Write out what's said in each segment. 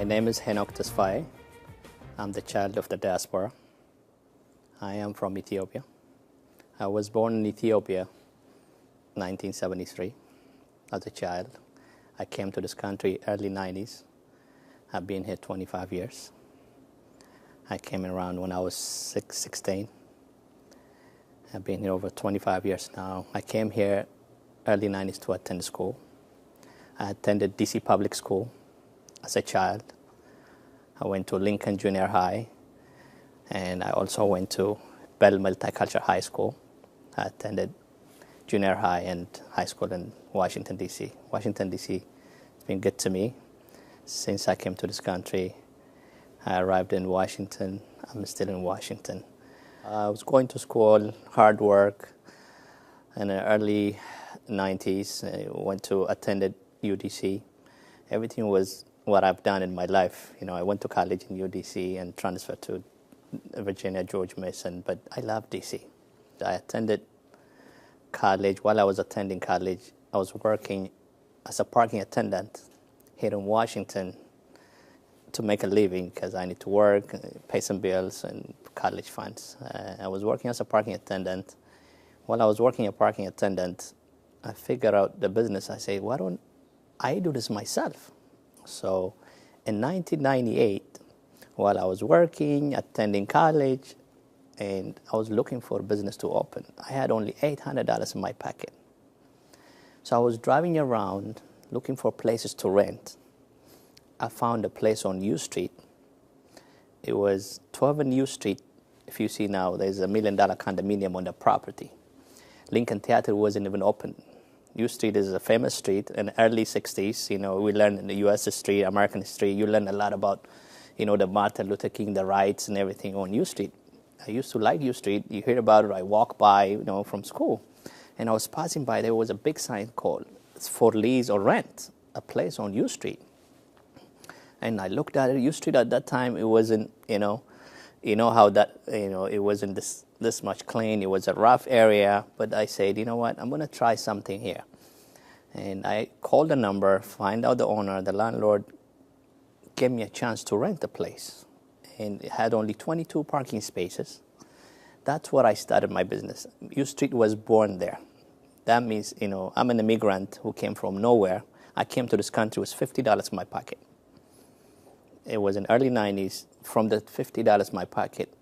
My name is Henok Tesfaye. I'm the child of the diaspora. I am from Ethiopia. I was born in Ethiopia 1973 as a child. I came to this country early 90s. I've been here 25 years. I came around when I was 16. I've been here over 25 years now. I came here early 90s to attend school. I attended DC Public School as a child. I went to Lincoln Junior High, and I also went to Bell Multicultural High School. I attended junior high and high school in Washington, D.C. Washington, D.C. has been good to me since I came to this country. I arrived in Washington. I'm still in Washington. I was going to school, hard work. In the early 90s, I attended UDC. Everything was what I've done in my life. You know, I went to college in UDC and transferred to Virginia, George Mason, but I love DC. I attended college. While I was attending college, I was working as a parking attendant here in Washington to make a living because I need to work, pay some bills and college funds. I was working as a parking attendant. While I was working as a parking attendant, I figured out the business. I said, why don't I do this myself? So in 1998, while I was working, attending college, and I was looking for a business to open, I had only $800 in my pocket. So I was driving around looking for places to rent. I found a place on U Street. It was 12 on U Street. If you see now, there's $1 million condominium on the property. Lincoln Theater wasn't even open. U Street is a famous street in the early 60s. You know, we learned in the U.S. history, American history, you learn a lot about, you know, the Martin Luther King, the rights and everything on U Street. I used to like U Street. You hear about it, I walk by, you know, from school. And I was passing by, there was a big sign called, it's for lease or rent, a place on U Street. And I looked at it. U Street at that time, it wasn't, you know how that, it wasn't this much clean. It was a rough area. But I said, you know what, I'm going to try something here. And I called the number, find out the owner, the landlord gave me a chance to rent the place. And it had only 22 parking spaces. That's where I started my business. U Street was born there. That means, I'm an immigrant who came from nowhere. I came to this country with $50 in my pocket. It was in early 90s. From the $50 in my pocket,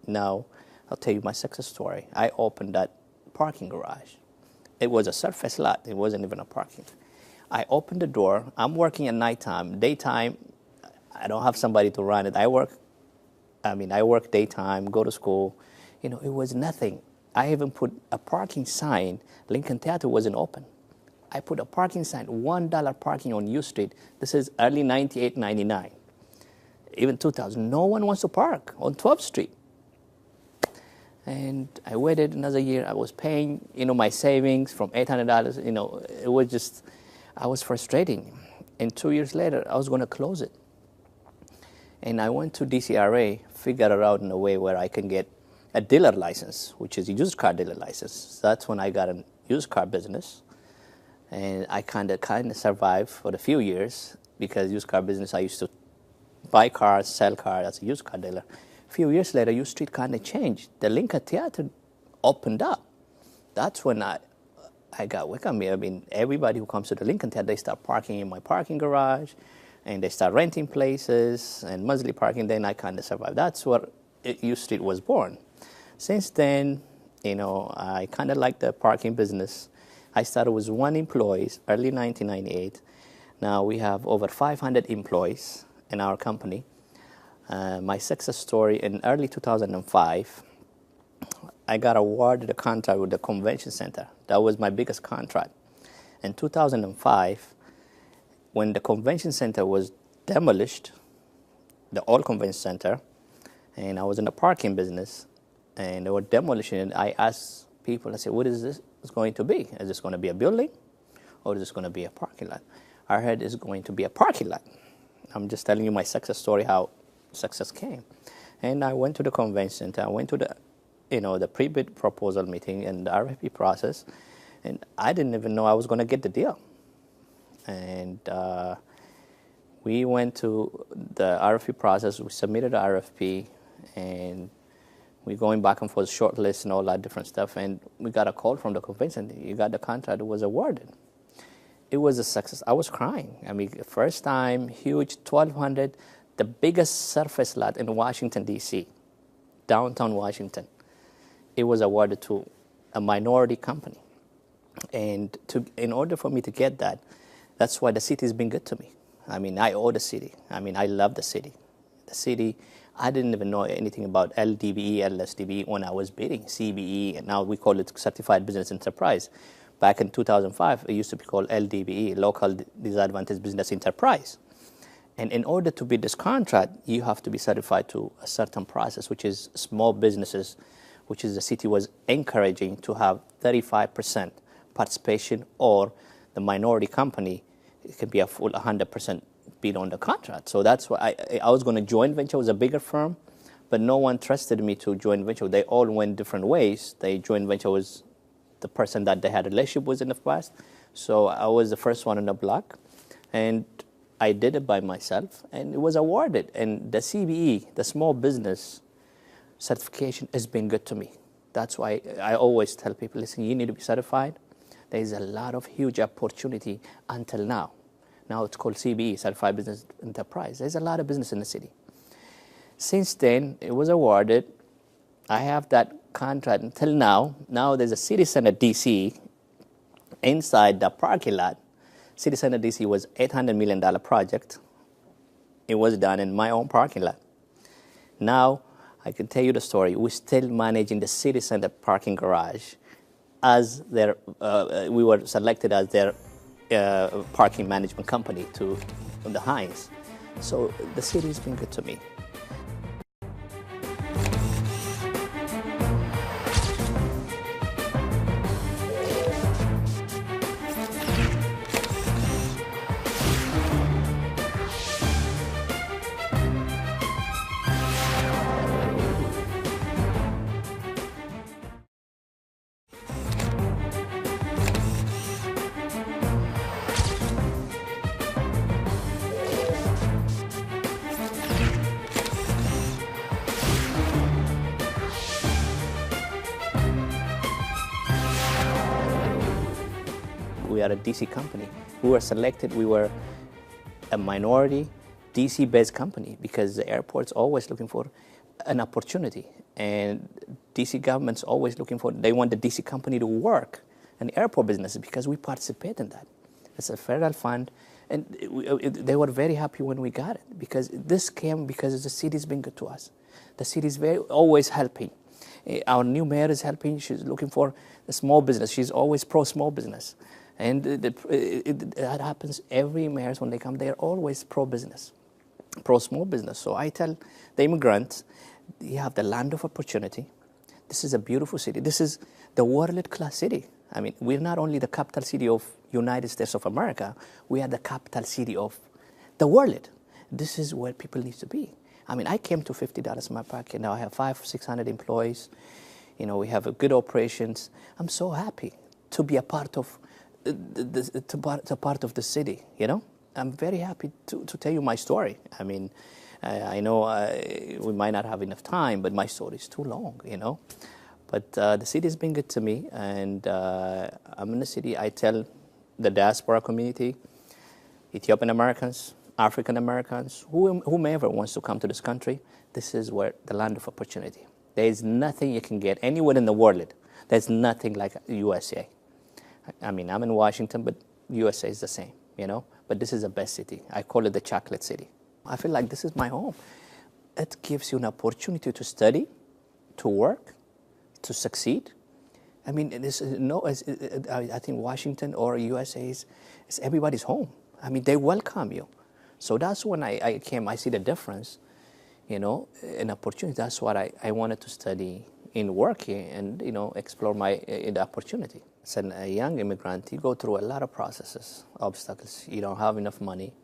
now I'll tell you my success story. I opened that parking garage. It was a surface lot. It wasn't even a parking. I opened the door. I'm working at nighttime. Daytime, I don't have somebody to run it. I work daytime, go to school. It was nothing. I even put a parking sign. Lincoln Theater wasn't open. I put a parking sign, $1 parking on U Street. This is early 98, 99. Even 2000, no one wants to park on 12th Street. And I waited another year. I was paying, my savings from $800. It was just, I was frustrating. And 2 years later, I was going to close it. And I went to DCRA, figured it out in a way where I can get a dealer license, which is a used car dealer license. That's when I got a used car business. And I kind of survived for a few years because used car business, I used to buy cars, sell cars as a used car dealer. A few years later, U Street kind of changed. The Lincoln Theater opened up. That's when I got welcome. Everybody who comes to the Lincoln Theater, they start parking in my parking garage, and they start renting places and monthly parking. Then I kind of survived. That's where U Street was born. Since then, I kind of like the parking business. I started with 1 employee, early 1998. Now we have over 500 employees in our company. My success story in early 2005, I got awarded a contract with the convention center. That was my biggest contract. In 2005, when the convention center was demolished, the old convention center, and I was in the parking business, and they were demolishing it, I asked people, I said, what is this going to be? Is this going to be a building, or is this going to be a parking lot? I heard it's going to be a parking lot. I'm just telling you my success story, how success came. And I went to the convention center. I went to the pre-bid proposal meeting and the RFP process, and I didn't even know I was going to get the deal. And We went to the RFP process. We submitted the RFP, and we're going back and forth, short list and all that different stuff. And we got a call from the convention. You got the contract. It was awarded. It was a success. I was crying. I mean, first time, huge, 1,200, the biggest surface lot in Washington, D.C., downtown Washington. It was awarded to a minority company. And in order for me to get that, that's why the city has been good to me. I mean, I owe the city. I mean, I love the city. The city, I didn't even know anything about LDBE, LSDBE when I was bidding, CBE, and now we call it Certified Business Enterprise. Back in 2005, it used to be called LDBE, Local Disadvantaged Business Enterprise. And in order to bid this contract, you have to be certified to a certain process, which is small businesses, which is the city was encouraging to have 35% participation, or the minority company, it can be a full 100% bid on the contract. So that's why I was going to joint venture with a bigger firm, but no one trusted me to joint venture. They all went different ways. They joint venture was the person that they had a relationship with in the past. So I was the first one on the block, and I did it by myself, and it was awarded. And the CBE, the small business certification, has been good to me. That's why I always tell people, listen, you need to be certified. There is a lot of huge opportunity until now. Now it's called CBE, Certified Business Enterprise. There's a lot of business in the city. Since then, it was awarded. I have that contract until now. Now there's a city center DC inside the parking lot. City center DC was $800 million project. It was done in my own parking lot. Now I can tell you the story. We're still managing the city center parking garage as their, we were selected as their parking management company to the Hines. So the city has been good to me. We are a DC company. We were selected, we were a minority DC-based company because the airport's always looking for an opportunity. And DC government's always looking for, they want the DC company to work in airport businesses because we participate in that. It's a federal fund, and they were very happy when we got it because this came because the city's been good to us. The city's always helping. Our new mayor is helping. She's looking for the small business. She's always pro-small business. And that happens every mayor when they come. They're always pro-business, pro-small business. So I tell the immigrants, you have the land of opportunity. This is a beautiful city. This is the world-class city. I mean, we're not only the capital city of United States of America, we are the capital city of the world. This is where people need to be. I mean, I came to $50 in my pocket. Now I have 500-600 employees. You know, we have a good operations. I'm so happy to be a part of part of the city, you know? I'm very happy to tell you my story. I mean, I know we might not have enough time, but my story is too long, you know? But the city has been good to me, and I'm in the city. I tell the diaspora community, Ethiopian Americans, African Americans, whomever wants to come to this country, this is where the land of opportunity. There is nothing you can get anywhere in the world. There's nothing like USA. I mean, I'm in Washington, but USA is the same, you know? But this is the best city. I call it the chocolate city. I feel like this is my home. It gives you an opportunity to study, to work, to succeed. I mean, I think Washington or USA is everybody's home. I mean, they welcome you. So that's when I came, I see the difference, you know, an opportunity. That's what I wanted to study in working and, you know, explore the opportunity. As a young immigrant, you go through a lot of processes, obstacles. You don't have enough money.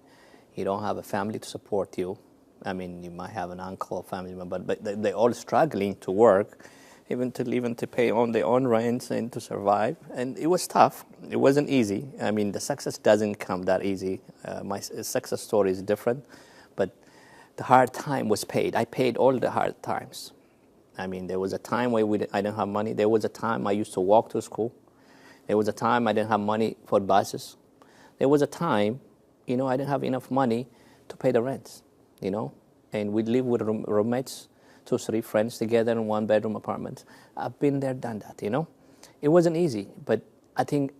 You don't have a family to support you. I mean, you might have an uncle or family member, but they're all struggling to work. even to pay on their own rents and to survive. And it was tough. It wasn't easy. I mean, the success doesn't come that easy. My success story is different, but the hard time was paid. I paid all the hard times. I mean, there was a time where I didn't have money. There was a time I used to walk to school. There was a time I didn't have money for buses. There was a time, I didn't have enough money to pay the rent, and we'd live with roommates, 2, 3 friends together in one-bedroom apartment. I've been there, done that, It wasn't easy, but I think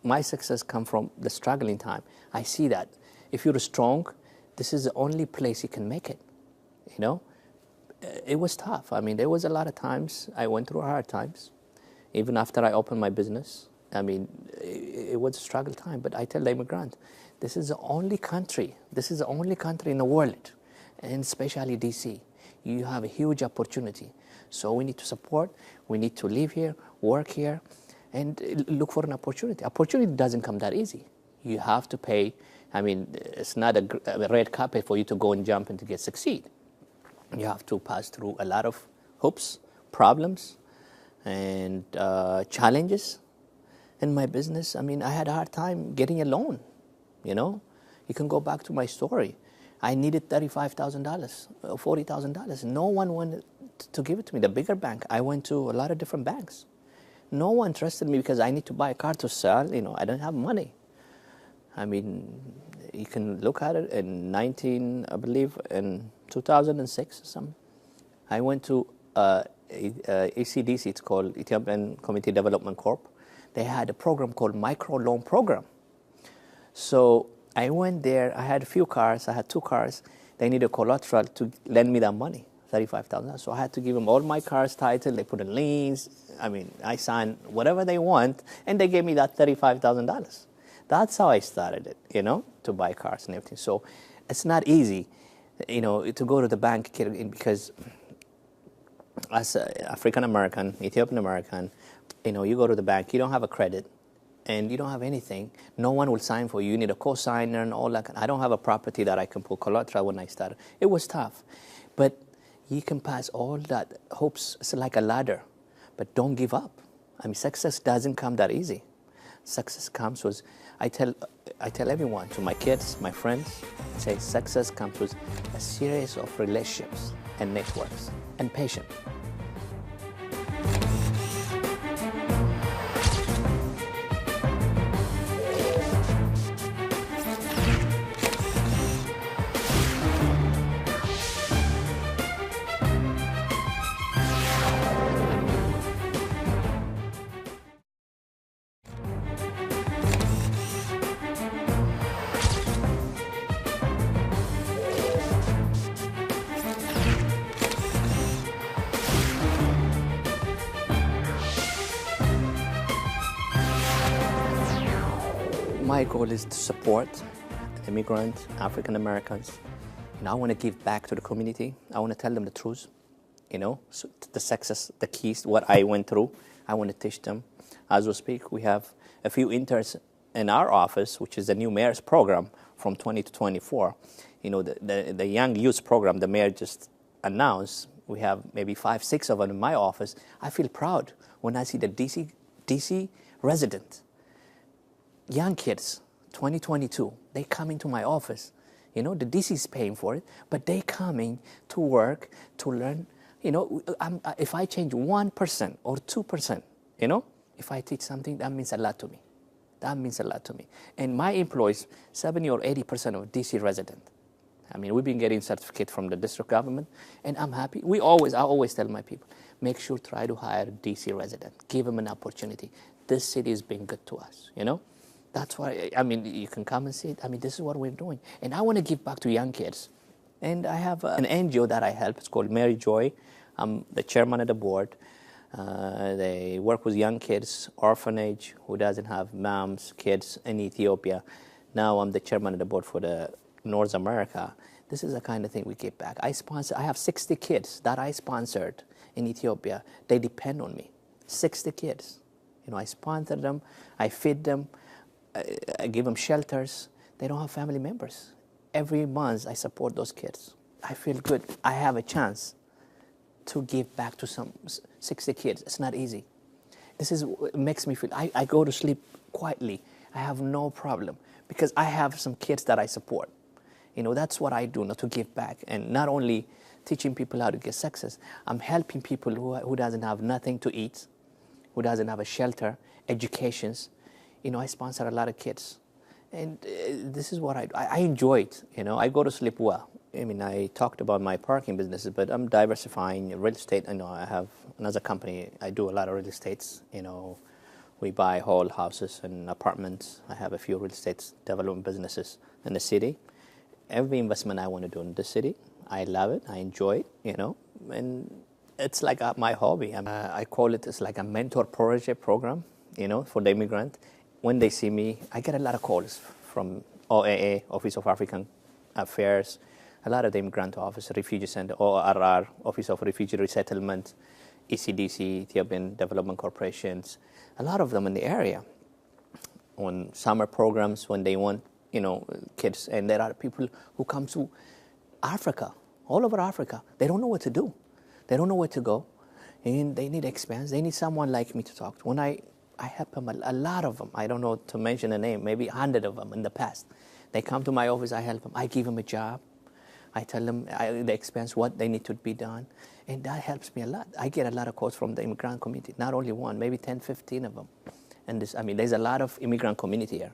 my success come from the struggling time. I see that. If you're strong, this is the only place you can make it, It was tough. I mean, there was a lot of times I went through hard times, even after I opened my business. I mean, it was a struggle time, but I tell the immigrant, this is the only country in the world, and especially DC. You have a huge opportunity. So we need to support, we need to live here, work here, and look for an opportunity. Opportunity doesn't come that easy. You have to pay. I mean, it's not a red carpet for you to go and jump and to succeed. You have to pass through a lot of hoops, problems, and challenges. In my business, I mean, I had a hard time getting a loan, You can go back to my story. I needed $35,000, $40,000. No one wanted to give it to me. The bigger bank, I went to a lot of different banks. No one trusted me because I need to buy a car to sell. I don't have money. I mean, you can look at it in 2006 or something. I went to ECDC, it's called Ethiopian Community Development Corp. They had a program called Micro Loan Program. So I went there. I had a few cars. I had 2 cars. They needed collateral to lend me that money, $35,000. So I had to give them all my cars title. They put in liens. I mean, I signed whatever they want, and they gave me that $35,000. That's how I started it, to buy cars and everything. So it's not easy, to go to the bank because as an African-American, Ethiopian-American, you go to the bank, you don't have a credit, and you don't have anything. No one will sign for you. You need a co-signer and all that. I don't have a property that I can put collateral when I started. It was tough. But you can pass all that hopes. It's like a ladder. But don't give up. I mean, success doesn't come that easy. Success comes with, I tell everyone, to my kids, my friends, say success comes with a series of relationships and networks and patience. My goal is to support immigrants, African Americans. I want to give back to the community. I want to tell them the truth, so the success, the keys, what I went through. I want to teach them. As we speak, we have a few interns in our office, which is the new mayor's program from 20 to 24. The young youth program the mayor just announced. We have maybe 5, 6 of them in my office. I feel proud when I see the DC resident. Young kids, 2022, they come into my office. The DC is paying for it, but they coming to work to learn. If I change 1% or 2%, if I teach something, that means a lot to me. That means a lot to me. And my employees, 70 or 80% of DC resident. I mean, we've been getting certificate from the district government, and I'm happy. I always tell my people, make sure try to hire a DC resident. Give them an opportunity. This city has been good to us, That's why, you can come and see it. This is what we're doing. And I want to give back to young kids. And I have an NGO that I help. It's called Mary Joy. I'm the chairman of the board. They work with young kids, orphanage, who doesn't have moms, kids in Ethiopia. Now I'm the chairman of the board for the North America. This is the kind of thing we give back. I have 60 kids that I sponsored in Ethiopia. They depend on me. 60 kids. I sponsor them. I feed them. I give them shelters. They don't have family members. Every month I support those kids. I feel good. I have a chance to give back to some 60 kids. It's not easy. This is what makes me feel, I go to sleep quietly. I have no problem because I have some kids that I support. You know, that's what I do, to give back. And not only teaching people how to get success, I'm helping people who doesn't have nothing to eat, who doesn't have a shelter, educations. You know, I sponsor a lot of kids. And this is what I enjoy it. You know, I go to sleep well. I mean, I talked about my parking businesses, but I'm diversifying real estate. I know I have another company. I do a lot of real estates. You know, we buy whole houses and apartments. I have a few real estate development businesses in the city. Every investment I want to do in the city, I love it. I enjoy it, you know, and it's like my hobby. I call it, it's like a mentor project program, you know, for the immigrant. When they see me, I get a lot of calls from OAA, Office of African Affairs, a lot of the immigrant office, Refugee Center, ORR, Office of Refugee Resettlement, ECDC, Ethiopian Development Corporations, a lot of them in the area on summer programs when they want, you know, kids. And there are people who come to Africa, all over Africa. They don't know what to do. They don't know where to go. And they need expense. They need someone like me to talk to. When I help them, a lot of them, I don't know to mention a name, maybe 100 of them in the past. They come to my office, I help them. I give them a job. I tell them the expense, what they need to be done. And that helps me a lot. I get a lot of calls from the immigrant community, not only one, maybe 10, 15 of them. And this, I mean, there's a lot of immigrant community here.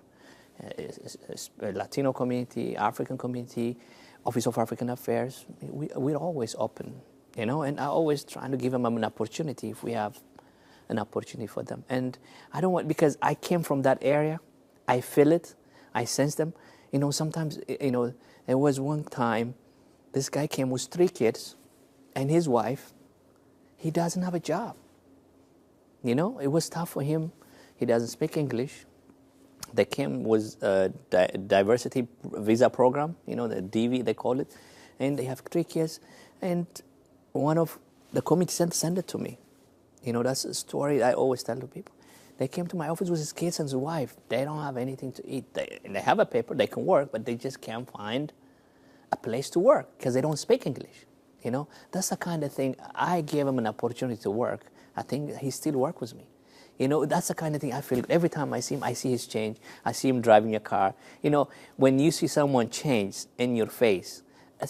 Latino community, African community, Office of African Affairs. We're always open, you know, and I always trying to give them an opportunity if we have an opportunity for them. And I don't want, because I came from that area, I feel it, I sense them. You know, sometimes, you know, there was one time, this guy came with 3 kids and his wife, he doesn't have a job. You know, it was tough for him. He doesn't speak English. They came with a diversity visa program, you know, the DV they call it, and they have 3 kids. And one of the committee sent it to me. You know, that's a story I always tell to people. They came to my office with his kids and his wife. They don't have anything to eat. They have a paper, they can work, but they just can't find a place to work because they don't speak English. You know, that's the kind of thing. I gave him an opportunity to work. I think he still works with me. You know, that's the kind of thing I feel. Every time I see him, I see his change. I see him driving a car. You know, when you see someone change in your face, I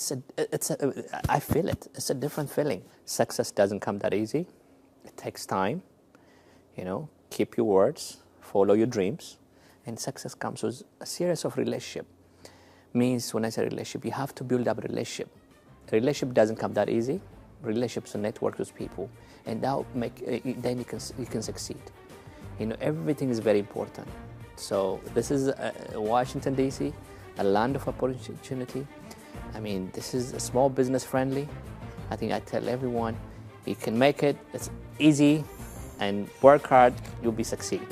feel it. It's a different feeling. Success doesn't come that easy. It takes time. You know, keep your words, follow your dreams, and success comes with a series of relationships. Means when I say relationship, you have to build up a relationship. A relationship doesn't come that easy. Relationships are network with people, and that then you can succeed. You know, everything is very important. So this is Washington D.C., a land of opportunity. I mean, this is a small business friendly. I think I tell everyone, you can make it. It's easy, and work hard. You'll be succeed.